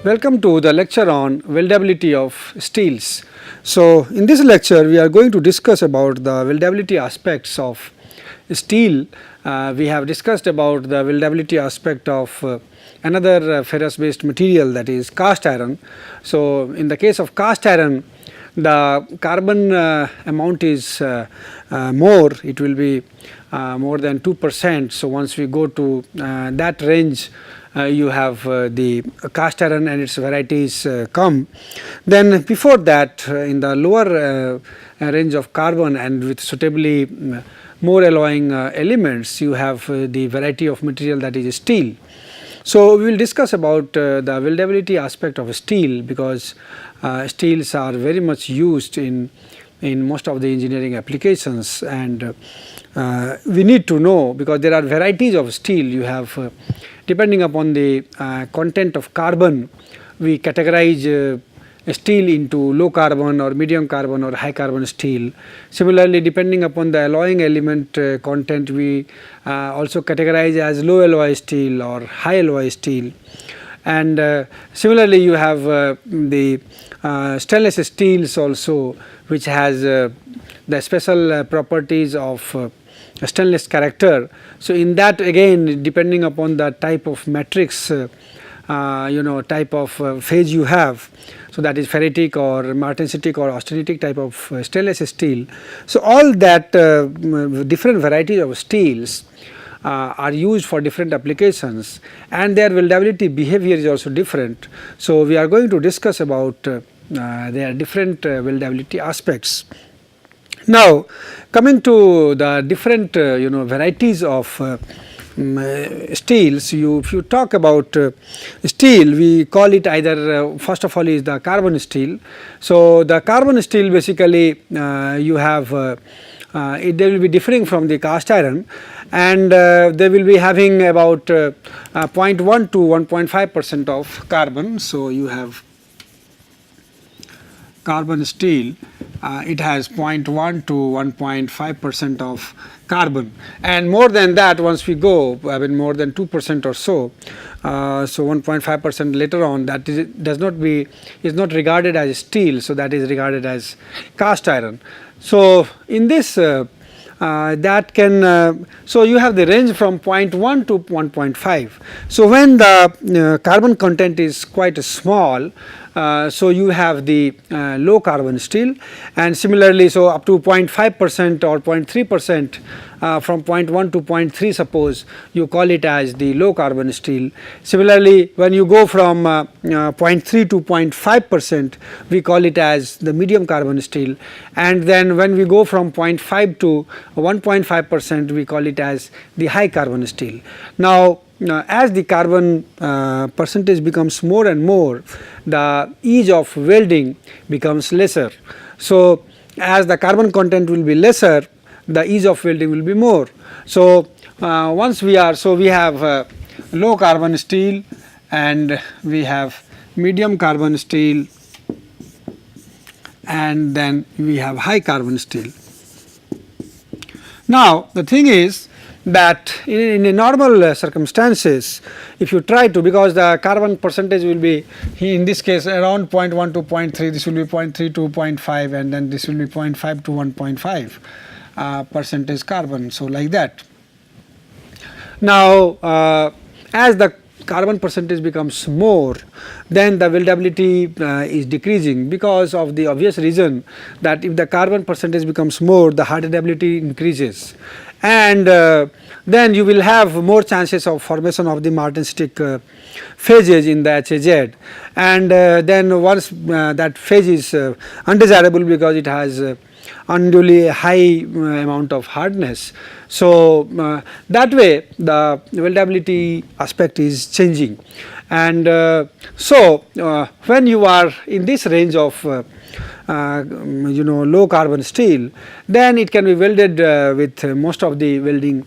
Welcome to the lecture on weldability of steels. So, in this lecture we are going to discuss about the weldability aspects of steel. We have discussed about the weldability aspect of another ferrous based material, that is cast iron. So, in the case of cast iron, the carbon amount is more, it will be more than 2%. So, once we go to that range, you have the cast iron and its varieties come. Then before that, in the lower range of carbon and with suitably more alloying elements, you have the variety of material, that is steel. So, we will discuss about the weldability aspect of steel, because steels are very much used in most of the engineering applications, and we need to know, because there are varieties of steel. You have depending upon the content of carbon, we categorize steel into low carbon or medium carbon or high carbon steel. Similarly, depending upon the alloying element content, we also categorize as low alloy steel or high alloy steel. And similarly, you have the stainless steels also, which has the special properties of stainless character. So, in that again, depending upon the type of matrix, type of phase you have, so that is ferritic or martensitic or austenitic type of stainless steel. So, all that different varieties of steels are used for different applications, and their weldability behavior is also different. So, we are going to discuss about their different weldability aspects. Now, coming to the different varieties of steels, if you talk about steel, we call it either first of all is the carbon steel. So, the carbon steel basically you have they will be differing from the cast iron, and they will be having about 0.1 to 1.5% of carbon. So, you have carbon steel, it has 0.1 to 1.5% of carbon, and more than that, once we go, I mean more than 2% or so, so 1.5% later on, that is not regarded as steel. So, that is regarded as cast iron. So, in this that can so you have the range from 0.1 to 1.5. So, when the carbon content is quite small, so you have the low carbon steel, and similarly, so up to 0.5% or 0.3%, from 0.1 to 0.3, suppose you call it as the low carbon steel. Similarly, when you go from 0.3 to 0.5%, we call it as the medium carbon steel, and then when we go from 0.5 to 1.5%, we call it as the high carbon steel. Now, as the carbon percentage becomes more and more, the ease of welding becomes lesser. So, as the carbon content will be lesser, the ease of welding will be more. So, once we are, so we have low carbon steel, and we have medium carbon steel, and then we have high carbon steel. Now, the thing is that in a normal circumstances, if you try to, because the carbon percentage will be in this case around 0.1 to 0.3, this will be 0.3 to 0.5, and then this will be 0.5 to 1.5 percentage carbon. So, like that. Now, as the carbon percentage becomes more, then the weldability is decreasing, because of the obvious reason that if the carbon percentage becomes more, the hardenability increases, and then you will have more chances of formation of the martensitic phases in the HAZ, and then once that phase is undesirable, because it has unduly high amount of hardness. So, that way the weldability aspect is changing, and when you are in this range of low carbon steel, then it can be welded with most of the welding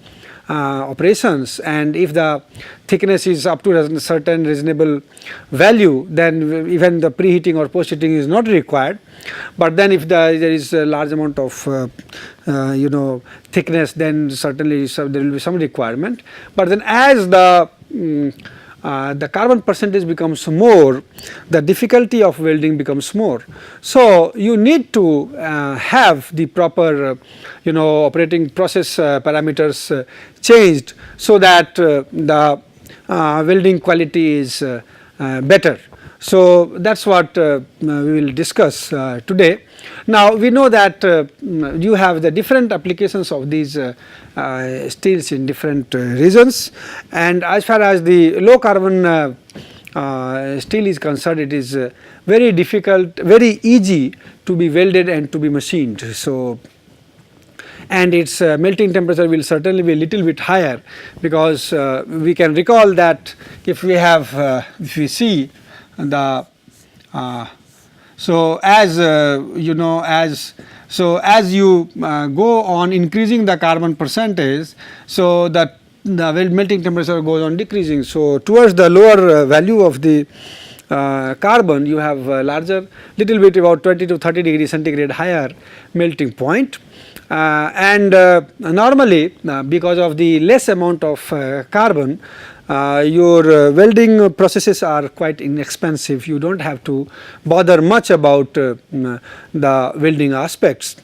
operations, and if the thickness is up to a certain reasonable value, then even the preheating or post-heating is not required. But then if there is a large amount of thickness, then certainly there will be some requirement. But then as the the carbon percentage becomes more, the difficulty of welding becomes more. So, you need to have the proper operating process parameters changed, so that the welding quality is better. So, that is what we will discuss today. Now, we know that you have the different applications of these steels in different regions, and as far as the low carbon steel is concerned, it is very difficult, very easy to be welded and to be machined. So, and its melting temperature will certainly be a little bit higher, because we can recall that if we have if we see the so as as you go on increasing the carbon percentage, so that the melting temperature goes on decreasing. So, towards the lower value of the carbon, you have larger, little bit about 20 to 30 degree centigrade higher melting point. And normally because of the less amount of carbon, your welding processes are quite inexpensive. You do not have to bother much about the welding aspects.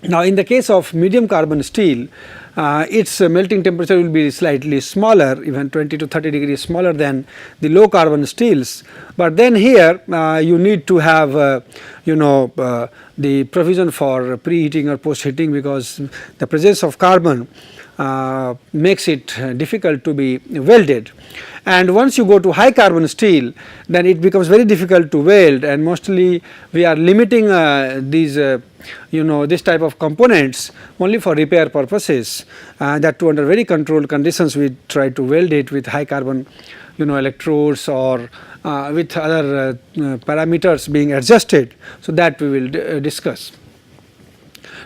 Now, in the case of medium carbon steel, its melting temperature will be slightly smaller, even 20 to 30 degrees smaller than the low carbon steels. But then here you need to have the provision for preheating or post heating, because the presence of carbon makes it difficult to be welded. And once you go to high carbon steel, then it becomes very difficult to weld, and mostly we are limiting these this type of components only for repair purposes, that too under very controlled conditions we try to weld it with high carbon electrodes, or with other parameters being adjusted. So, that we will discuss.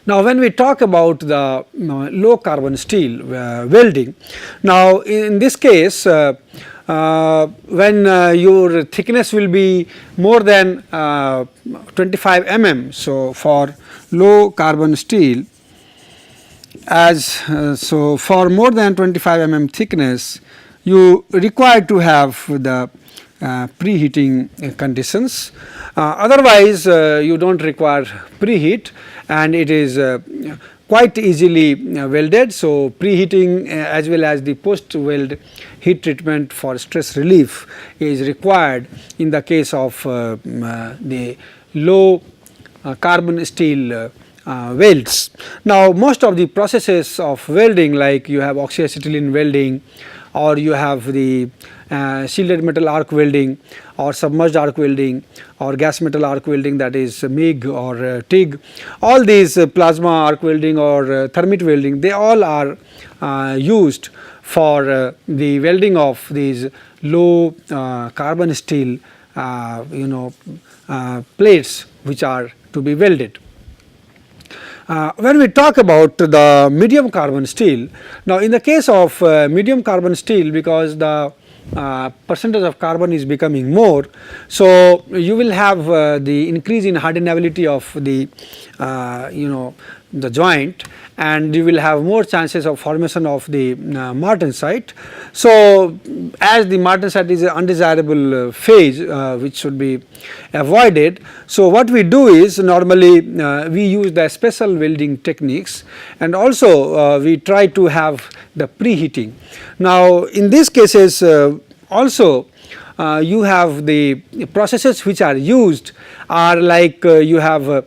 Now, when we talk about the low carbon steel welding, now in this case when your thickness will be more than 25 mm. So, for low carbon steel, as so for more than 25 mm thickness, you require to have the preheating conditions. Otherwise, you do not require preheat, and it is quite easily welded. So, preheating as well as the post weld heat treatment for stress relief is required in the case of the low carbon steel welds. Now, most of the processes of welding, like you have oxyacetylene welding, or you have the shielded metal arc welding, or submerged arc welding, or gas metal arc welding, that is MIG or TIG. All these plasma arc welding or thermit welding, they all are used for the welding of these low carbon steel plates which are to be welded. When we talk about the medium carbon steel, now in the case of medium carbon steel, because the percentage of carbon is becoming more, so you will have the increase in hardenability of the the joint, and you will have more chances of formation of the martensite. So, as the martensite is an undesirable phase which should be avoided, so what we do is normally we use the special welding techniques, and also we try to have the preheating. Now, in these cases also you have the processes which are used are like you have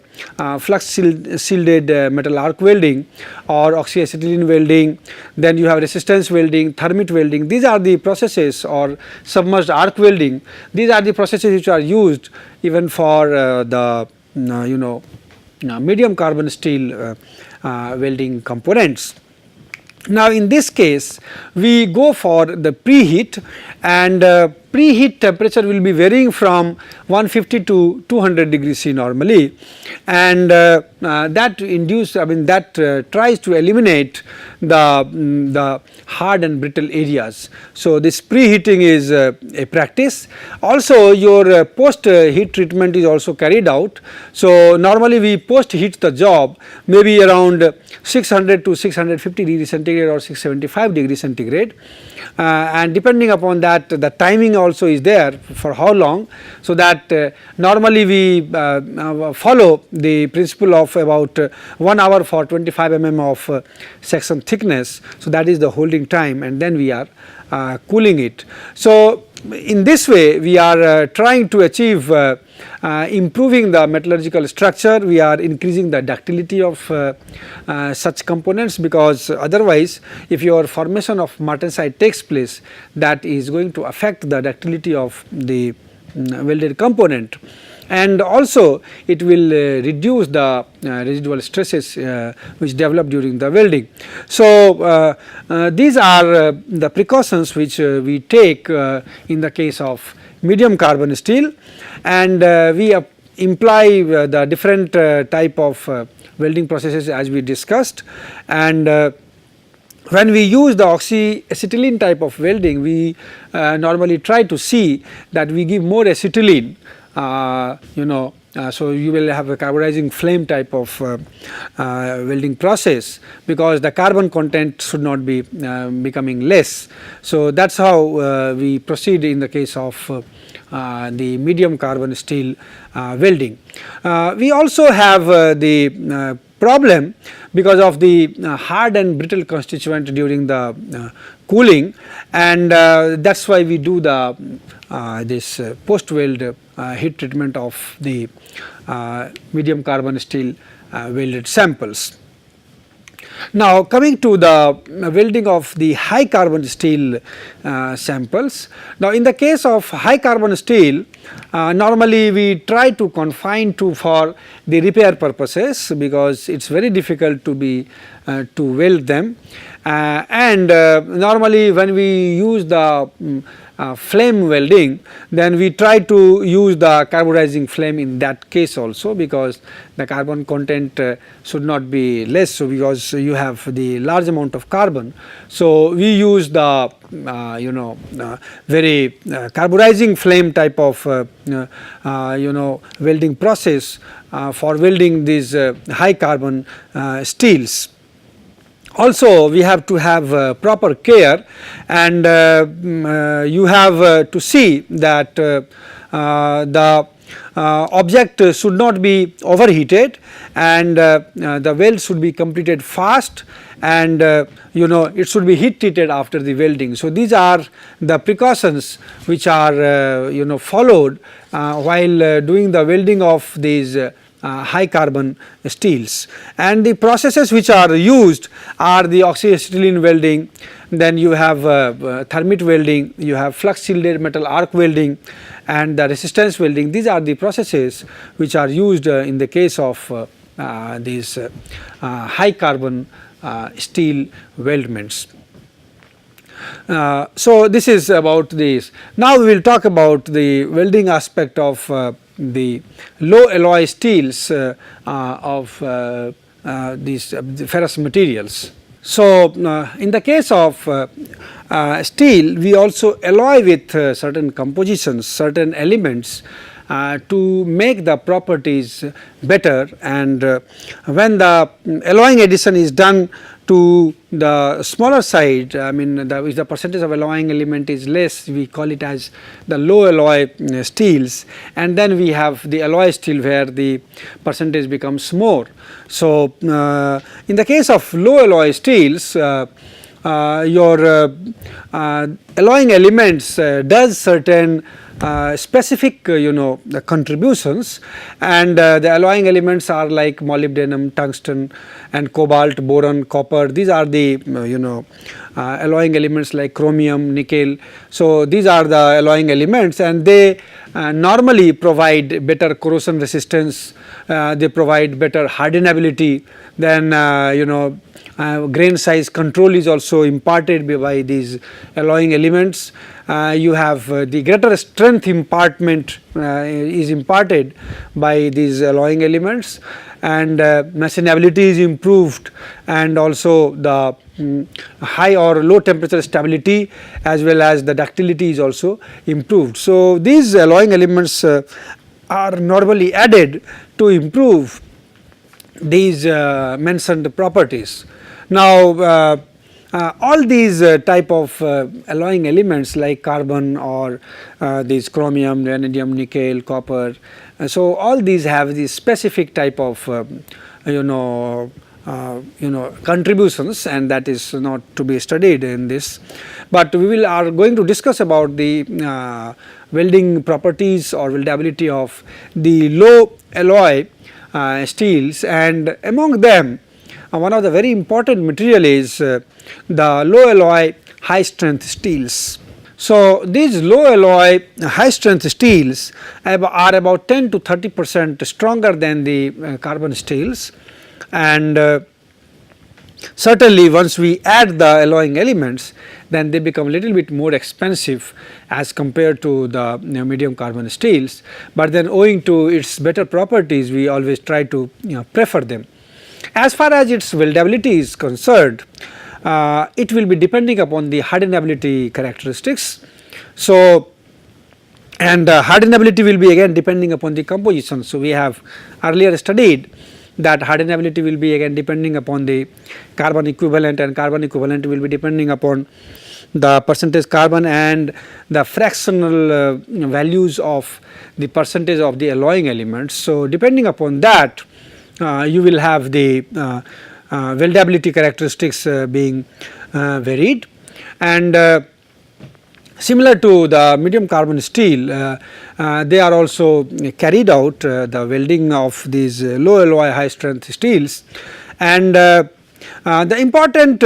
flux shielded metal arc welding or oxyacetylene welding, then you have resistance welding, thermit welding. These are the processes, or submerged arc welding. These are the processes which are used even for the medium carbon steel welding components. Now, in this case we go for the preheat, and preheat temperature will be varying from 150 to 200 degrees C normally, and that induce, I mean that tries to eliminate the hard and brittle areas. So, this preheating is a practice. Also your post heat treatment is also carried out. So, normally we post heat the job maybe around 600 to 650 degrees centigrade or 675 degrees centigrade, and depending upon that the timing also is there for how long. So, that normally we follow the principle of about 1 hour for 25 mm of section thickness. So, that is the holding time, and then we are cooling it. So, in this way we are trying to achieve improving the metallurgical structure, we are increasing the ductility of such components, because otherwise if your formation of martensite takes place, that is going to affect the ductility of the welded component, and also it will reduce the residual stresses which develop during the welding. So, these are the precautions which we take in the case of medium carbon steel, and we imply the different type of welding processes as we discussed. And when we use the oxyacetylene type of welding, we normally try to see that we give more acetylene, so you will have a carbonizing flame type of welding process, because the carbon content should not be becoming less. So, that is how we proceed in the case of the medium carbon steel welding. We also have the problem because of the hard and brittle constituent during the cooling, and that is why we do the this post weld heat treatment of the medium carbon steel welded samples. Now, coming to the welding of the high carbon steel samples. Now, in the case of high carbon steel, normally we try to confine to for the repair purposes, because it is very difficult to be to weld them, and normally when we use the flame welding, then we try to use the carbonizing flame in that case also, because the carbon content should not be less. So, because you have the large amount of carbon, so we use the very carbonizing flame type of welding process for welding these high carbon steels. Also, we have to have proper care, and you have to see that the object should not be overheated, and the weld should be completed fast, and it should be heat treated after the welding. So, these are the precautions which are followed while doing the welding of these high carbon steels, and the processes which are used are the oxyacetylene welding, then you have thermit welding, you have flux shielded metal arc welding, and the resistance welding. These are the processes which are used in the case of these high carbon steel weldments. So, this is about this. Now, we will talk about the welding aspect of the low alloy steels of these ferrous materials. So, in the case of steel, we also alloy with certain compositions, certain elements to make the properties better, and when the alloying addition is done to the smaller side, I mean if the percentage of alloying element is less, we call it as the low alloy steels, and then we have the alloy steel where the percentage becomes more. So, in the case of low alloy steels, your alloying elements does certain specific the contributions, and the alloying elements are like molybdenum, tungsten and cobalt, boron, copper. These are the alloying elements like chromium, nickel. So, these are the alloying elements, and they normally provide better corrosion resistance, they provide better hardenability, then grain size control is also imparted by these alloying elements. You have the greater strength impartment is imparted by these alloying elements, and machinability is improved, and also the high or low temperature stability as well as the ductility is also improved. So, these alloying elements are normally added to improve these mentioned properties. Now, all these type of alloying elements like carbon or these chromium, vanadium, nickel, copper, so all these have the specific type of contributions, and that is not to be studied in this, but we are going to discuss about the welding properties or weldability of the low alloy steels, and among them one of the very important material is the low alloy high strength steels. So, these low alloy high strength steels are about 10 to 30% stronger than the carbon steels, and certainly once we add the alloying elements, then they become a little bit more expensive as compared to the medium carbon steels, but then owing to its better properties we always try to prefer them. As far as its weldability is concerned, it will be depending upon the hardenability characteristics. So, and hardenability will be again depending upon the composition. So, we have earlier studied that hardenability will be again depending upon the carbon equivalent, and carbon equivalent will be depending upon the percentage carbon and the fractional values of the percentage of the alloying elements. So, depending upon that you will have the weldability characteristics being varied, and similar to the medium carbon steel, they are also carried out the welding of these low alloy high strength steels, and the important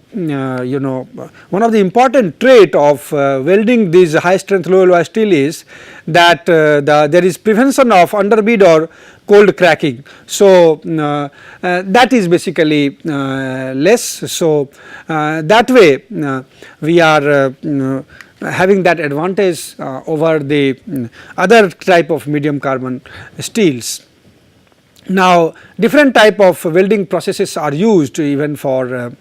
one of the important trait of welding these high strength low alloy steel is that there is prevention of underbead or cold cracking. So, that is basically less. So, that way we are having that advantage over the other type of medium carbon steels. Now, different type of welding processes are used even for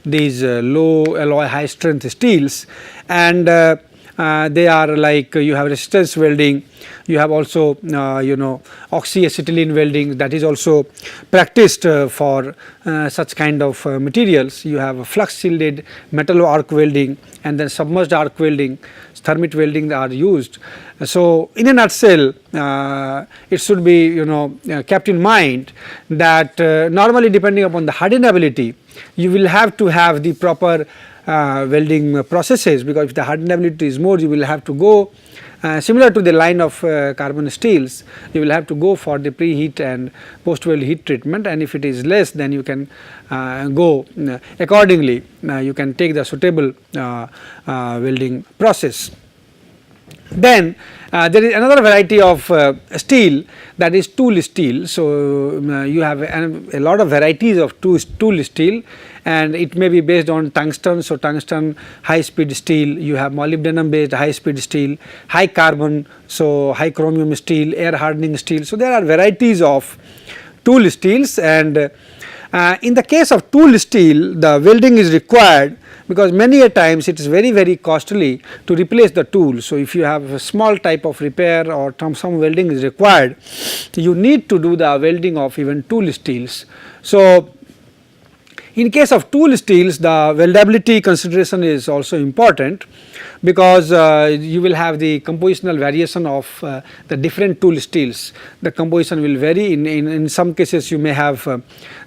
these low alloy high strength steels, and they are like you have resistance welding, you have also oxyacetylene welding, that is also practiced for such kind of materials. You have flux shielded metal arc welding, and then submerged arc welding, thermit welding are used. So, in a nutshell, it should be kept in mind that normally depending upon the hardenability, you will have to have the proper welding processes, because if the hardenability is more, you will have to go similar to the line of carbon steels, you will have to go for the preheat and post weld heat treatment, and if it is less, then you can go accordingly, you can take the suitable welding process. Then there is another variety of steel, that is tool steel. So, you have a lot of varieties of tool steel, and it may be based on tungsten. So, tungsten high speed steel, you have molybdenum based high speed steel, high carbon, so high chromium steel, air hardening steel. So, there are varieties of tool steels, and in the case of tool steel, the welding is required because many a times it is very costly to replace the tool. So, if you have a small type of repair or some welding is required, you need to do the welding of even tool steels. So, in case of tool steels, the weldability consideration is also important, because you will have the compositional variation of the different tool steels. The composition will vary. In some cases, you may have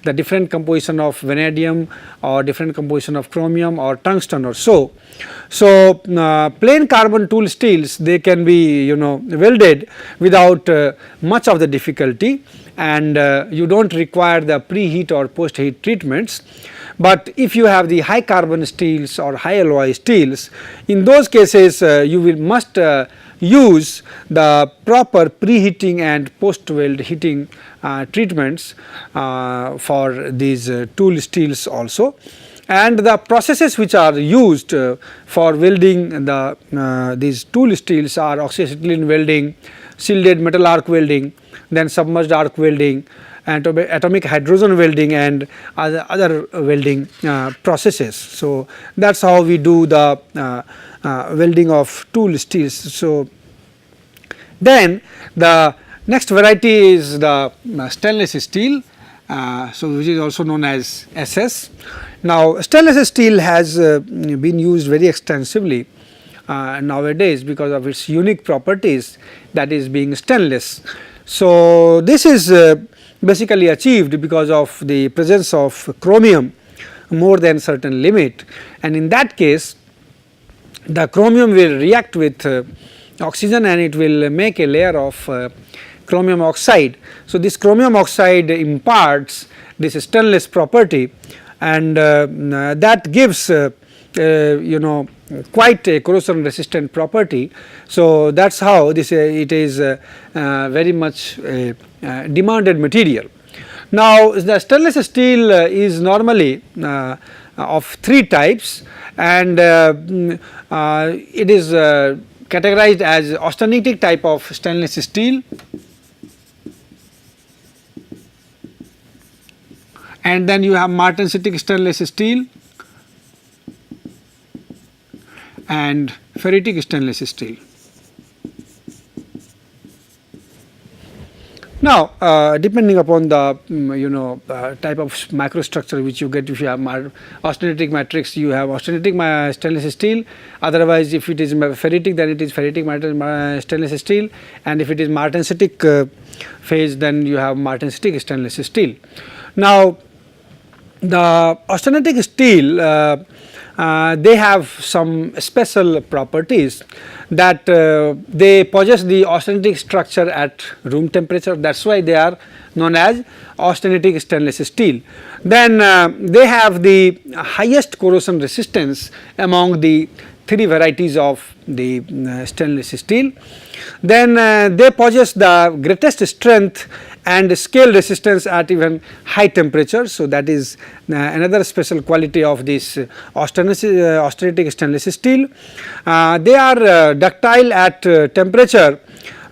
the different composition of vanadium or different composition of chromium or tungsten or so. So, plain carbon tool steels, they can be welded without much of the difficulty, and you do not require the preheat or post heat treatments. But if you have the high carbon steels or high alloy steels, in those cases you will must use the proper preheating and post weld heating treatments for these tool steels also. And the processes which are used for welding these tool steels are oxyacetylene welding, shielded metal arc welding, then submerged arc welding, and atomic hydrogen welding, and other welding processes. So, that is how we do the welding of tool steels. So, then the next variety is the stainless steel, so which is also known as SS. Now, stainless steel has been used very extensively nowadays because of its unique properties, that is being stainless. So, this is basically achieved because of the presence of chromium more than certain limit, and in that case the chromium will react with oxygen and it will make a layer of chromium oxide. So, this chromium oxide imparts this stainless property, and that gives you know quite a corrosion resistant property. So, that is how this it is very much demanded material. Now, the stainless steel is normally of 3 types, and it is categorized as austenitic type of stainless steel, and then you have Martensitic stainless steel and ferritic stainless steel. Now, depending upon the type of microstructure which you get, if you have austenitic matrix, you have austenitic stainless steel. Otherwise, if it is ferritic, then it is ferritic stainless steel, and if it is martensitic phase, then you have martensitic stainless steel. Now, the austenitic steel they have some special properties, that they possess the austenitic structure at room temperature, that is why they are known as austenitic stainless steel. Then they have the highest corrosion resistance among the 3 varieties of the stainless steel. Then they possess the greatest strength and scale resistance at even high temperature. So, that is another special quality of this austenitic stainless steel. They are ductile at temperature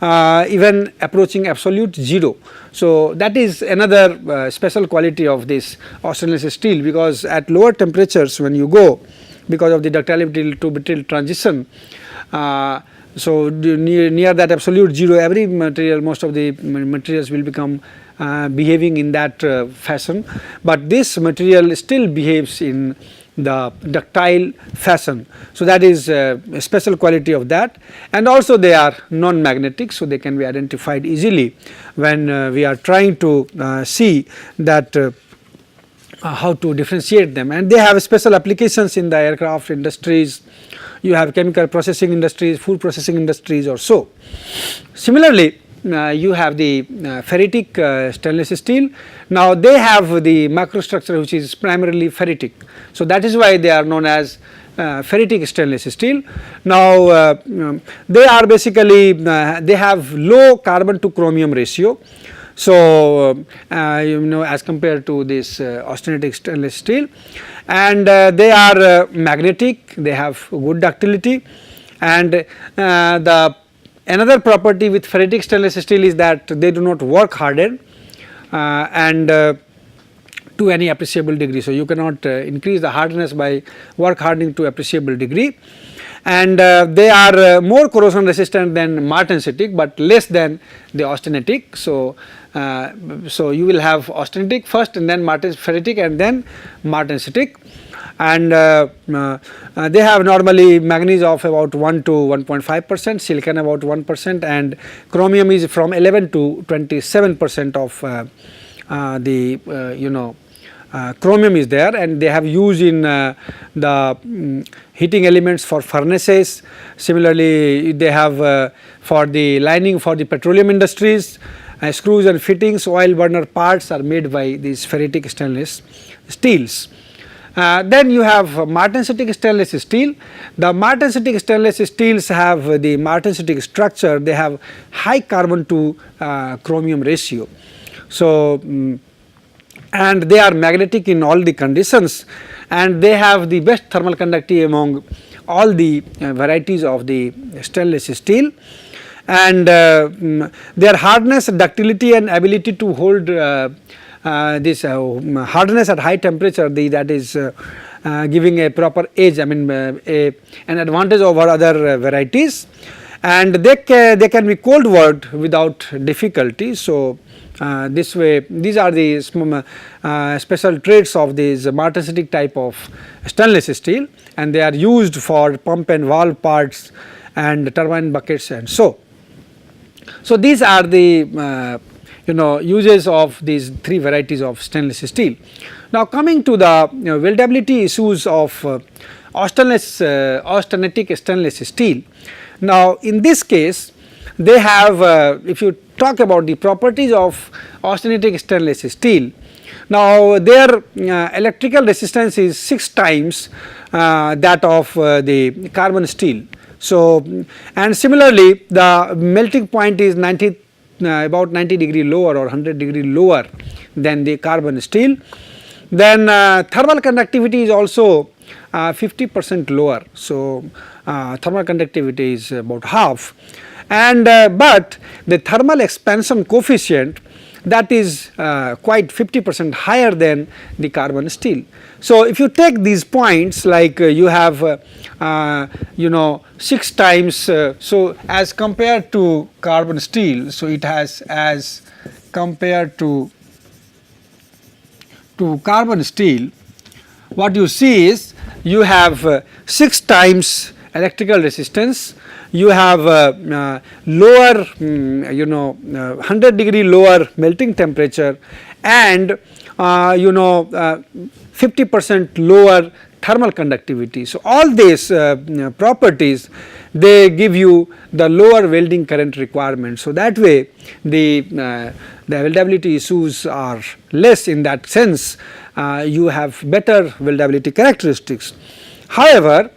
even approaching absolute 0. So, that is another special quality of this stainless steel, because at lower temperatures when you go, because of the ductility to brittle transition, so near that absolute 0, every material, most of the materials will become behaving in that fashion, but this material still behaves in the ductile fashion. So, that is a special quality of that, and also they are non-magnetic. So, they can be identified easily when we are trying to see that how to differentiate them, and they have special applications in the aircraft industries. You have chemical processing industries, food processing industries or so. Similarly, you have the ferritic stainless steel. Now, they have the microstructure which is primarily ferritic. So, that is why they are known as ferritic stainless steel. Now, they are basically they have low carbon to chromium ratio. So, as compared to this austenitic stainless steel, and they are magnetic, they have good ductility, and the another property with ferritic stainless steel is that they do not work harden and to any appreciable degree. So, you cannot increase the hardness by work hardening to appreciable degree, and they are more corrosion resistant than martensitic, but less than the austenitic. So, so you will have austenitic first, and then ferritic, and then martensitic, and they have normally manganese of about 1 to 1.5%, silicon about 1%, and chromium is from 11 to 27% of the chromium is there, and they have used in the heating elements for furnaces. Similarly, they have for the lining for the petroleum industries, screws and fittings, oil burner parts are made by these ferritic stainless steels. Then you have Martensitic stainless steel. The Martensitic stainless steels have the Martensitic structure, they have high carbon to chromium ratio. So, and they are magnetic in all the conditions, and they have the best thermal conductivity among all the varieties of the stainless steel, and their hardness, ductility and ability to hold this hardness at high temperature, that is giving a proper edge, I mean an advantage over other varieties, and they can be cold worked without difficulty. So, this way these are the special traits of these Martensitic type of stainless steel, and they are used for pump and valve parts and turbine buckets and so. So, these are the uses of these three varieties of stainless steel. Now, coming to the weldability issues of Austenitic stainless steel. Now, in this case they have if you talk about the properties of Austenitic stainless steel. Now, their electrical resistance is 6 times that of the carbon steel. So, and similarly the melting point is about 90 degree lower or 100 degree lower than the carbon steel. Then thermal conductivity is also 50% lower. So, thermal conductivity is about half, and but the thermal expansion coefficient, that is quite 50% higher than the carbon steel. So, if you take these points, like you have 6 times, so as compared to carbon steel, so it has as compared to carbon steel, what you see is you have 6 times electrical resistance, you have lower 100 degree lower melting temperature, and 50% lower thermal conductivity. So, all these properties, they give you the lower welding current requirement. So, that way the weldability issues are less. In that sense, you have better weldability characteristics. However,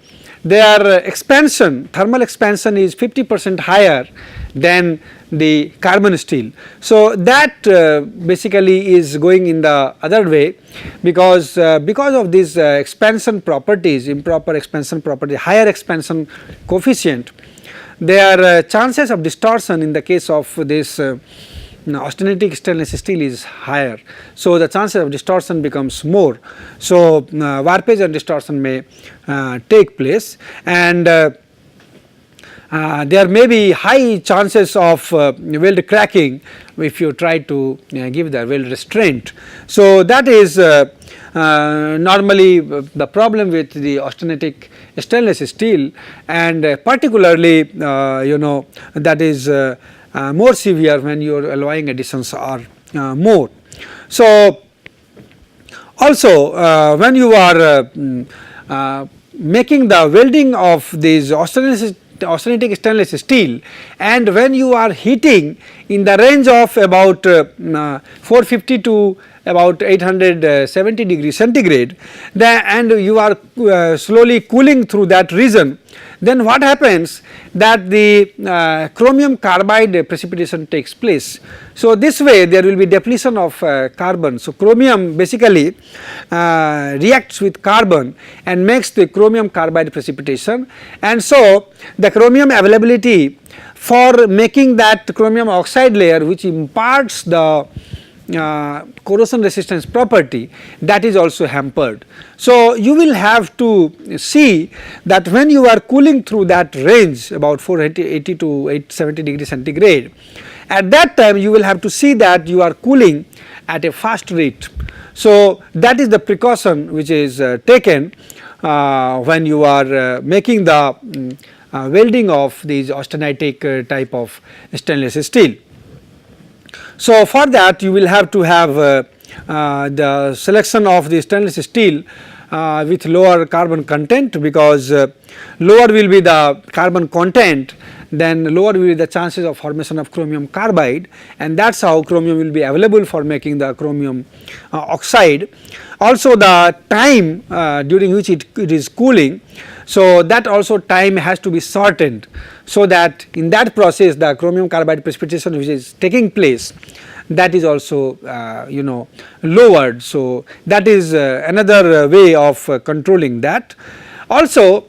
their expansion, thermal expansion is 50% higher than the carbon steel. So, that basically is going in the other way, because of these expansion properties, improper expansion property, higher expansion coefficient, their chances of distortion in the case of this Austenitic stainless steel is higher. So, the chances of distortion becomes more. So, warpage and distortion may take place, and there may be high chances of weld cracking if you try to give the weld restraint. So, that is normally the problem with the Austenitic stainless steel, and particularly that is more severe when your alloying additions are more. So, also when you are making the welding of these Austenitic stainless steel, and when you are heating in the range of about 450 to about 870 degrees centigrade, and you are slowly cooling through that region, then what happens that the chromium carbide precipitation takes place. So, this way there will be depletion of carbon. So, chromium basically reacts with carbon and makes the chromium carbide precipitation, and so the chromium availability for making that chromium oxide layer, which imparts the corrosion resistance property, that is also hampered. So, you will have to see that when you are cooling through that range about 480 to 870 degree centigrade, at that time you will have to see that you are cooling at a fast rate. So, that is the precaution which is taken when you are making the welding of these austenitic type of stainless steel. So, for that you will have to have the selection of the stainless steel with lower carbon content, because lower will be the carbon content, then lower will be the chances of formation of chromium carbide, and that is how chromium will be available for making the chromium oxide. Also the time during which it is cooling, so that also time has to be shortened, so that in that process the chromium carbide precipitation which is taking place, that is also lowered. So that is another way of controlling that. Also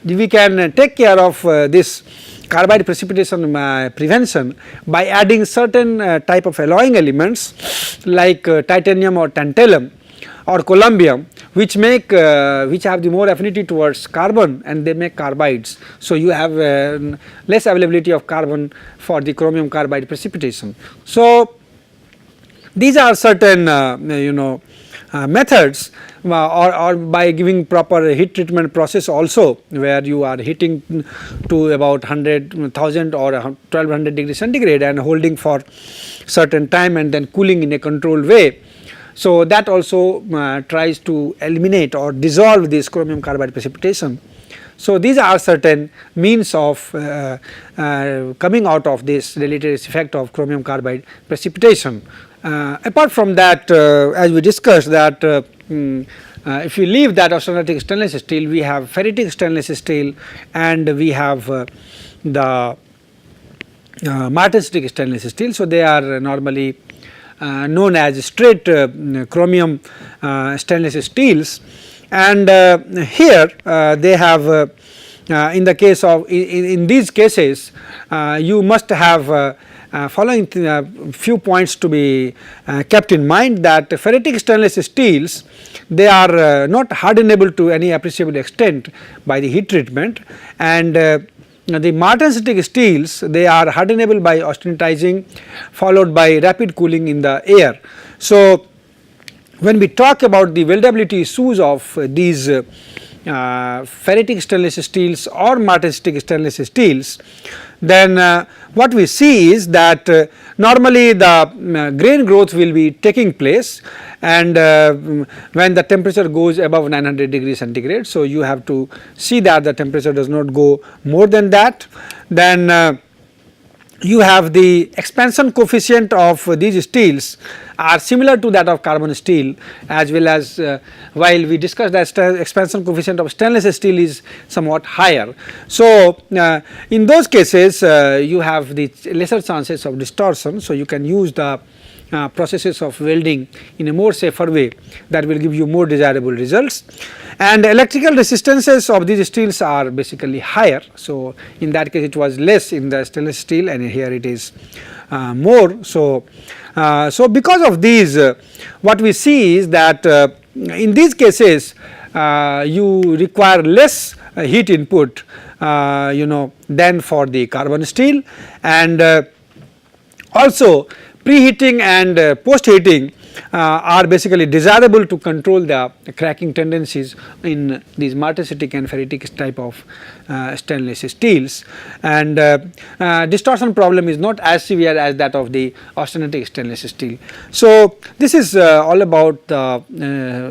we can take care of this carbide precipitation prevention by adding certain type of alloying elements like titanium or tantalum or columbium, which make which have the more affinity towards carbon, and they make carbides. So you have less availability of carbon for the chromium carbide precipitation. So these are certain methods, or by giving proper heat treatment process also, where you are heating to about 100,000 or 1200 degree centigrade and holding for certain time and then cooling in a controlled way. So that also tries to eliminate or dissolve this chromium carbide precipitation. So these are certain means of coming out of this deleterious effect of chromium carbide precipitation. Apart from that, as we discussed that if we leave that austenitic stainless steel, we have ferritic stainless steel, and we have the martensitic stainless steel. So they are normally known as straight chromium stainless steels, and here they have in the case of in these cases you must have following few points to be kept in mind, that ferritic stainless steels, they are not hardenable to any appreciable extent by the heat treatment, and the martensitic steels, they are hardenable by austenitizing followed by rapid cooling in the air. So when we talk about the weldability issues of these ferritic stainless steels or martensitic stainless steels, then what we see is that normally the grain growth will be taking place, and when the temperature goes above 900 degrees centigrade. So you have to see that the temperature does not go more than that. Then you have the expansion coefficient of these steels are similar to that of carbon steel, as well as while we discussed that expansion coefficient of stainless steel is somewhat higher. So in those cases you have the lesser chances of distortion. So you can use the processes of welding in a more safer way that will give you more desirable results, and electrical resistances of these steels are basically higher. So in that case it was less in the stainless steel, and here it is more. So because of these what we see is that in these cases you require less heat input than for the carbon steel, and also preheating and post heating are basically desirable to control the cracking tendencies in these martensitic and ferritic type of stainless steels, and distortion problem is not as severe as that of the austenitic stainless steel. So this is all about the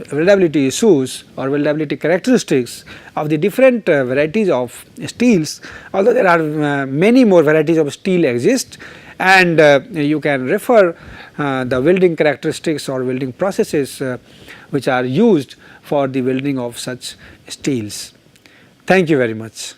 weldability issues or weldability characteristics of the different varieties of steels, although there are many more varieties of steel exist, and you can refer the welding characteristics or welding processes which are used for the welding of such steels. Thank you very much.